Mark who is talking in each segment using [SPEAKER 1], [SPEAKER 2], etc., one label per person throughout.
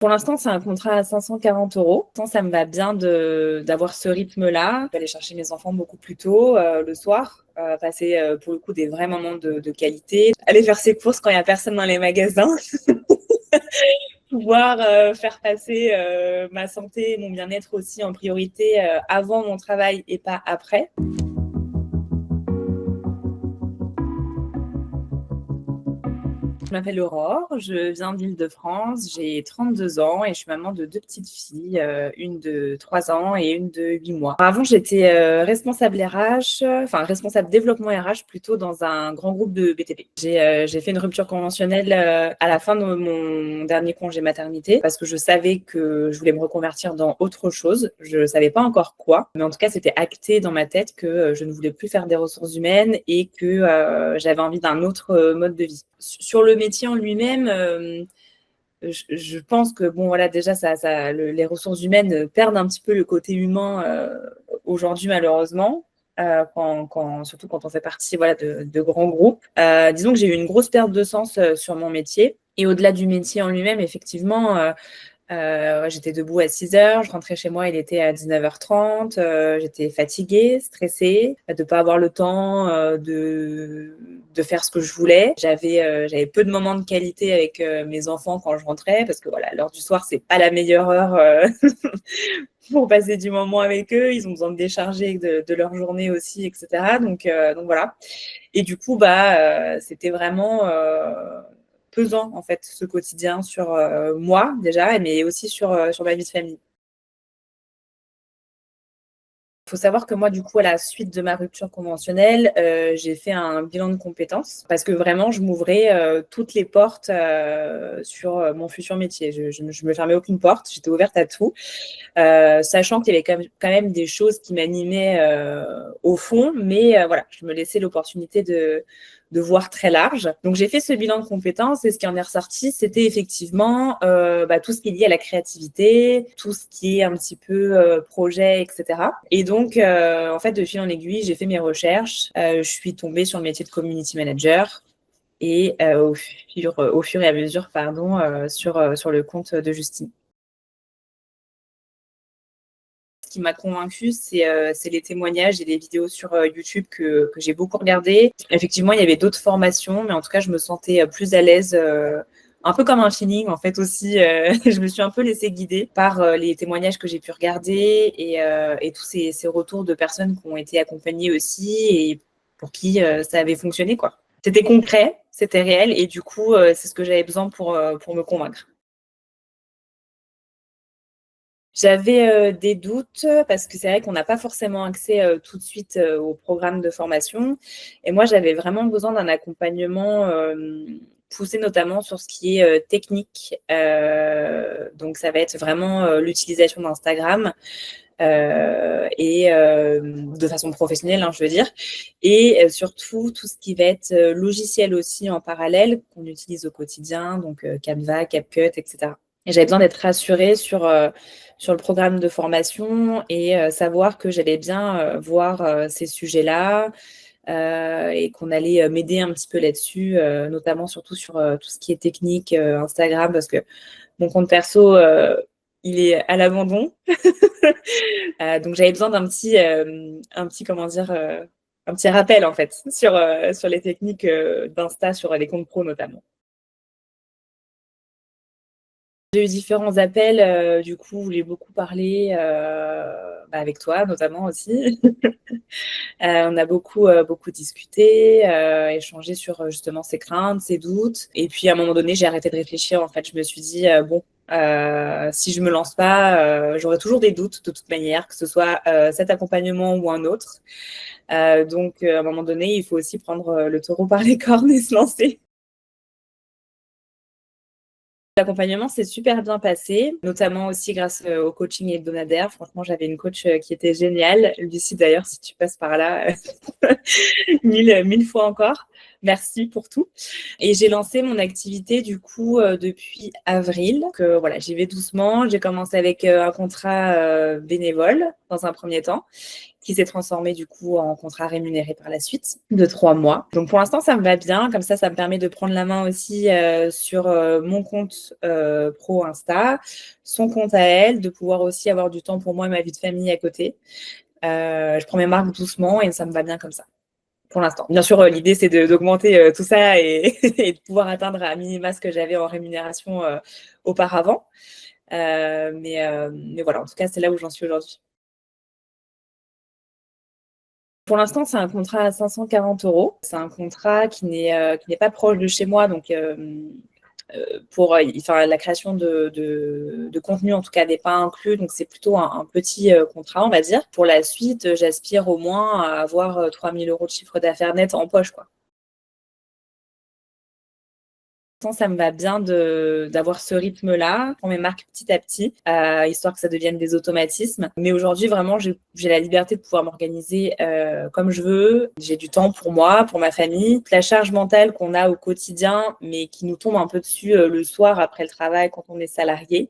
[SPEAKER 1] Pour l'instant, c'est un contrat à 540 €. Ça me va bien d'avoir ce rythme-là, d'aller chercher mes enfants beaucoup plus tôt le soir, passer pour le coup des vrais moments de qualité, aller faire ses courses quand il n'y a personne dans les magasins, pouvoir faire passer ma santé et mon bien-être aussi en priorité avant mon travail et pas après. Je m'appelle Aurore, je viens d'Île-de-France, j'ai 32 ans et je suis maman de 2 petites filles, une de 3 ans et une de 8 mois. Avant, j'étais responsable RH, enfin responsable développement RH plutôt dans un grand groupe de BTP. J'ai fait une rupture conventionnelle à la fin de mon dernier congé maternité parce que je savais que je voulais me reconvertir dans autre chose. Je savais pas encore quoi, mais en tout cas, c'était acté dans ma tête que je ne voulais plus faire des ressources humaines et que j'avais envie d'un autre mode de vie. Sur le métier en lui-même, je pense que bon voilà déjà les ressources humaines perdent un petit peu le côté humain aujourd'hui malheureusement. Surtout quand on fait partie voilà, de grands groupes. Disons que j'ai eu une grosse perte de sens sur mon métier. Et au-delà du métier en lui-même, effectivement, j'étais debout à 6 heures, je rentrais chez moi, il était à 19h30, j'étais fatiguée, stressée, de ne pas avoir le temps de faire ce que je voulais. J'avais peu de moments de qualité avec mes enfants quand je rentrais, parce que voilà, l'heure du soir, c'est pas la meilleure heure pour passer du moment avec eux. Ils ont besoin de décharger de leur journée aussi, etc. Donc voilà. Et du coup, c'était vraiment pesant en fait ce quotidien sur moi déjà, mais aussi sur ma vie de famille. Il faut savoir que moi, du coup, à la suite de ma rupture conventionnelle, j'ai fait un bilan de compétences parce que vraiment, je m'ouvrais toutes les portes sur mon futur métier. Je me fermais aucune porte, j'étais ouverte à tout, sachant qu'il y avait quand même des choses qui m'animaient au fond, mais voilà, je me laissais l'opportunité de voir très large. Donc, j'ai fait ce bilan de compétences et ce qui en est ressorti, c'était effectivement tout ce qui est lié à la créativité, tout ce qui est un petit peu projet, etc. Et donc, en fait, de fil en aiguille, j'ai fait mes recherches. Je suis tombée sur le métier de community manager et au fur et à mesure, pardon, sur le compte de Justine. Ce qui m'a convaincue, c'est les témoignages et les vidéos sur YouTube que j'ai beaucoup regardées. Effectivement, il y avait d'autres formations, mais en tout cas, je me sentais plus à l'aise, un peu comme un feeling en fait aussi. Je me suis un peu laissée guider par les témoignages que j'ai pu regarder et tous ces retours de personnes qui ont été accompagnées aussi et pour qui ça avait fonctionné, quoi. C'était concret, c'était réel et du coup, c'est ce que j'avais besoin pour me convaincre. J'avais des doutes parce que c'est vrai qu'on n'a pas forcément accès tout de suite au programme de formation et moi, j'avais vraiment besoin d'un accompagnement poussé notamment sur ce qui est technique. Donc ça va être vraiment l'utilisation d'Instagram de façon professionnelle, hein, je veux dire, et surtout tout ce qui va être logiciel aussi en parallèle qu'on utilise au quotidien, donc Canva, CapCut, etc. Et j'avais besoin d'être rassurée sur le programme de formation et savoir que j'allais bien voir ces sujets-là et qu'on allait m'aider un petit peu là-dessus, notamment surtout sur tout ce qui est technique, Instagram, parce que mon compte perso, il est à l'abandon. Donc j'avais besoin un petit comment dire, un petit rappel en fait sur les techniques d'Insta, sur les comptes pro notamment. J'ai eu différents appels, du coup, je voulais beaucoup parler, avec toi notamment aussi. On a beaucoup discuté, échangé sur, justement ses craintes, ses doutes et puis à un moment donné, j'ai arrêté de réfléchir en fait. Je me suis dit: «Bon, si je me lance pas, j'aurai toujours des doutes de toute manière, que ce soit, cet accompagnement ou un autre». Donc à un moment donné, il faut aussi prendre, le taureau par les cornes et se lancer. L'accompagnement s'est super bien passé, notamment aussi grâce au coaching hebdomadaire. Franchement, j'avais une coach qui était géniale. Lucie, d'ailleurs, si tu passes par là, mille fois encore. merci pour tout. Et j'ai lancé mon activité du coup depuis avril. Donc, voilà, j'y vais doucement. J'ai commencé avec un contrat bénévole dans un premier temps, qui s'est transformé du coup en contrat rémunéré par la suite de 3 mois. Donc pour l'instant, ça me va bien. Comme ça me permet de prendre la main aussi sur mon compte pro Insta, son compte à elle, de pouvoir aussi avoir du temps pour moi et ma vie de famille à côté. Je prends mes marques doucement et ça me va bien comme ça pour l'instant. Bien sûr, l'idée, c'est d'augmenter tout ça et, et de pouvoir atteindre à minima ce que j'avais en rémunération auparavant. Mais voilà, en tout cas, c'est là où j'en suis aujourd'hui. Pour l'instant, c'est un contrat à 540 euros. C'est un contrat qui n'est pas proche de chez moi, donc pour enfin, la création de contenu, en tout cas, n'est pas inclus. Donc, c'est plutôt un petit contrat, on va dire. Pour la suite, j'aspire au moins à avoir 3 000 euros de chiffre d'affaires net en poche, quoi. Ça me va bien d'avoir ce rythme-là, pour mes marques petit à petit, histoire que ça devienne des automatismes. Mais aujourd'hui, vraiment, j'ai la liberté de pouvoir m'organiser comme je veux. J'ai du temps pour moi, pour ma famille. La charge mentale qu'on a au quotidien, mais qui nous tombe un peu dessus le soir après le travail quand on est salarié,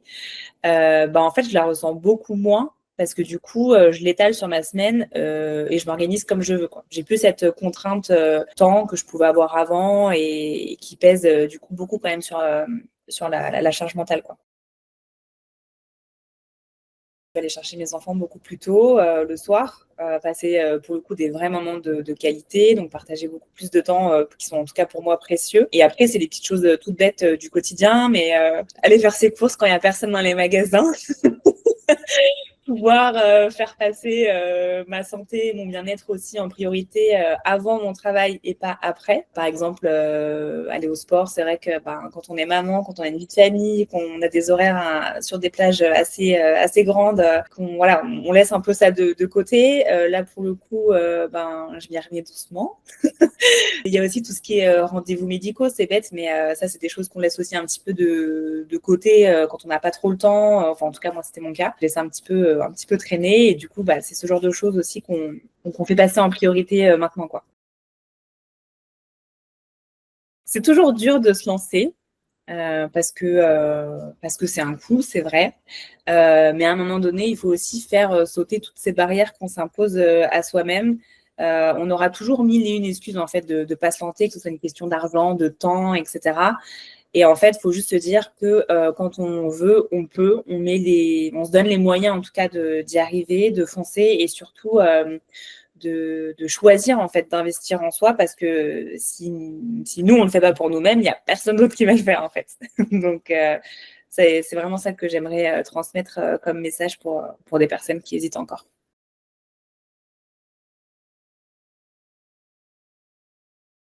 [SPEAKER 1] en fait, je la ressens beaucoup moins parce que du coup, je l'étale sur ma semaine et je m'organise comme je veux, quoi. J'ai plus cette contrainte temps que je pouvais avoir avant et qui pèse du coup beaucoup quand même sur la charge mentale, quoi. Je vais aller chercher mes enfants beaucoup plus tôt le soir, passer pour le coup des vrais moments de qualité, donc partager beaucoup plus de temps qui sont en tout cas pour moi précieux. Et après, c'est des petites choses toutes bêtes du quotidien, mais aller faire ses courses quand il n'y a personne dans les magasins, pouvoir faire passer ma santé et mon bien-être aussi en priorité avant mon travail et pas après. Par exemple, aller au sport, c'est vrai que quand on est maman, quand on a une vie de famille, qu'on a des horaires sur des plages assez grandes, voilà, on laisse un peu ça de côté. Là, pour le coup, je m'y remets doucement. Il y a aussi tout ce qui est rendez-vous médicaux, c'est bête, mais ça, c'est des choses qu'on laisse aussi un petit peu de côté quand on n'a pas trop le temps. Enfin, en tout cas, moi, c'était mon cas. Je laisse un petit peu traîner et du coup, c'est ce genre de choses aussi qu'on fait passer en priorité maintenant, quoi. C'est toujours dur de se lancer parce que c'est un coût, c'est vrai. Mais à un moment donné, il faut aussi faire sauter toutes ces barrières qu'on s'impose à soi-même. On aura toujours mille et une excuses en fait de pas se lancer, que ce soit une question d'argent, de temps, etc. Et en fait, il faut juste se dire que quand on veut, on peut, on se donne les moyens en tout cas d'y arriver, de foncer et surtout de choisir en fait d'investir en soi parce que si nous on le fait pas pour nous-mêmes, il y a personne d'autre qui va le faire en fait. Donc c'est vraiment ça que j'aimerais transmettre comme message pour des personnes qui hésitent encore.